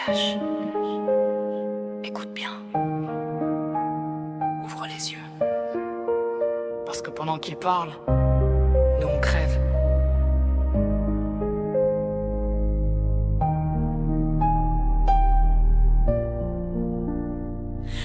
cache. Écoute bien. Ouvre les yeux. Parce que pendant qu'il parle, nous on crève.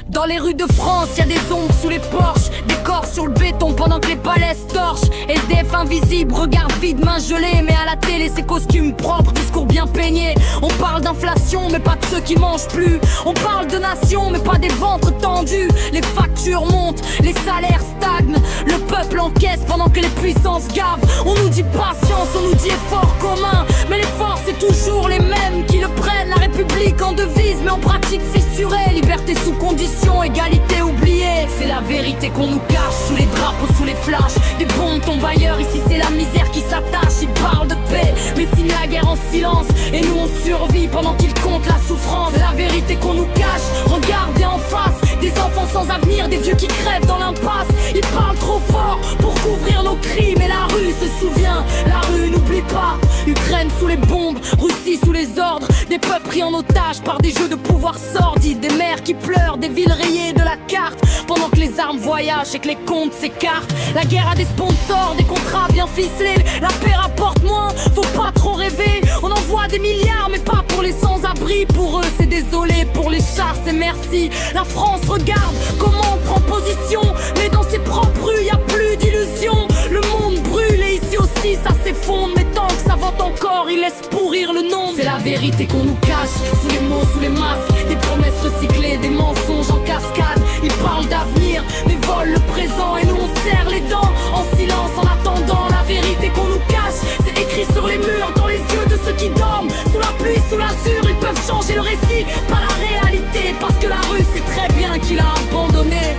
Dans les rues de France, y a des ombres sous les porches, des corps sur le béton pendant que les palais se torchent. SDF invisible, regard vide, main gelée. Mais à la télé, c'est costumes propres, discours bien peignés. On parle d'inflation, mais pas de ceux qui mangent plus. On parle de nation, mais pas des ventres tendus. Les factures montent, les salaires stagnent. Le peuple encaisse pendant que les puissances gavent. On nous dit patience, on nous dit effort commun. Mais l'effort, c'est toujours les mêmes qui le prennent. La République en devise, mais en pratique fissurée. Liberté sous condition, égalité oubliée. C'est la vérité qu'on nous cache, sous les drapeaux, sous les flashs. Des bombes tombent ailleurs, ici c'est la misère qui s'attache. Ils parlent de paix, mais signent la guerre en silence. Et nous on survit pendant qu'ils comptent la souffrance. C'est la vérité qu'on nous cache, regardez en face. Des enfants sans avenir, des vieux qui crèvent dans l'impasse. Ils parlent trop fort pour couvrir nos crimes. Et la rue se souvient, la rue n'oublie pas. Ukraine sous les bombes, Russie sous les ordres. Des peuples pris en otage par des jeux de pouvoir sordides. Des mères qui pleurent, des villes rayées de la carte. Pendant que les armes voyagent et que les comptes s'écartent. La guerre a des sponsors, des contrats bien ficelés. La paix rapporte moins, faut pas trop rêver. On envoie des milliards mais pas pour les sans-abri. Pour eux c'est désolé, pour les chars c'est merci. La France regarde comment on prend position. Mais dans ses propres rues y a plus d'illusions. Le monde brûle et ici aussi ça s'effondre. Mais tant que ça vente encore, ils laissent pourrir le nom. C'est la vérité qu'on nous cache, sous les mots, sous les masques. Des promesses recyclées, des mensonges en cascade. Ils parlent d'avenir, mais volent le présent. Et nous on serre les dents, en silence, en attendant. La vérité qu'on nous cache, c'est écrit sur les murs, dans les yeux de ceux qui dorment. Sous la pluie, sous l'azur, ils peuvent changer le récit, pas la réalité. Parce que la rue sait très bien qu'il a abandonné.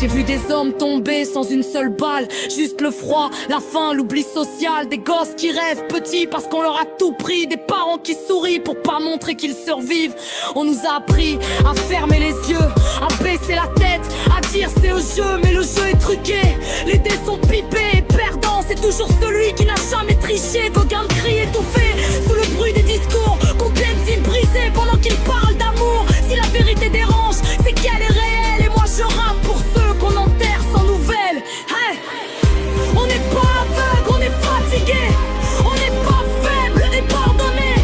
J'ai vu des hommes tomber sans une seule balle. Juste le froid, la faim, l'oubli social. Des gosses qui rêvent petits parce qu'on leur a tout pris. Des parents qui sourient pour pas montrer qu'ils survivent. On nous a appris à fermer les yeux, à baisser la tête, à dire c'est au jeu. Mais le jeu est truqué, les dés sont pipés. Et perdant, c'est toujours celui qui n'a jamais triché. Vos gains de cris étouffés sous le bruit des discours. Combien de vies brisées pendant qu'ils parlent d'amour. Si la vérité dérange, c'est qu'elle est réelle. Et moi je rappe pour ceux qu'on enterre sans nouvelles. Hey, on n'est pas aveugle, on est fatigué. On n'est pas faible et pardonné.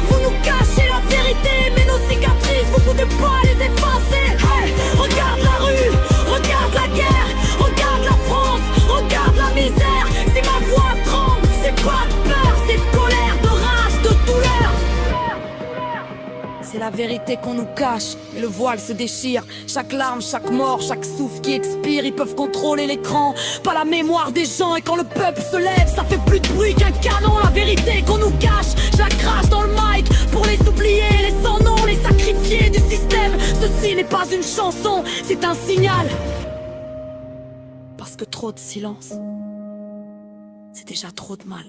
Vous nous cachez la vérité, mais nos cicatrices, vous pouvez pas les effacer. Hey, regarde la rue, regarde la guerre, regarde la France, regarde la misère. Si ma voix tremble, c'est pas de peur, c'est de colère, de rage, de douleur. C'est la vérité qu'on nous cache, mais le voile se déchire. Chaque larme, chaque mort, chaque souffle qui expire. Ils peuvent contrôler l'écran, pas la mémoire des gens. Et quand le peuple se lève, ça fait plus de bruit qu'un canon. La vérité qu'on nous cache, je la crache dans le mic. Pour les oublier, les sans nom, les sacrifiés du système. Ceci n'est pas une chanson, c'est un signal. Parce que trop de silence, c'est déjà trop de mal.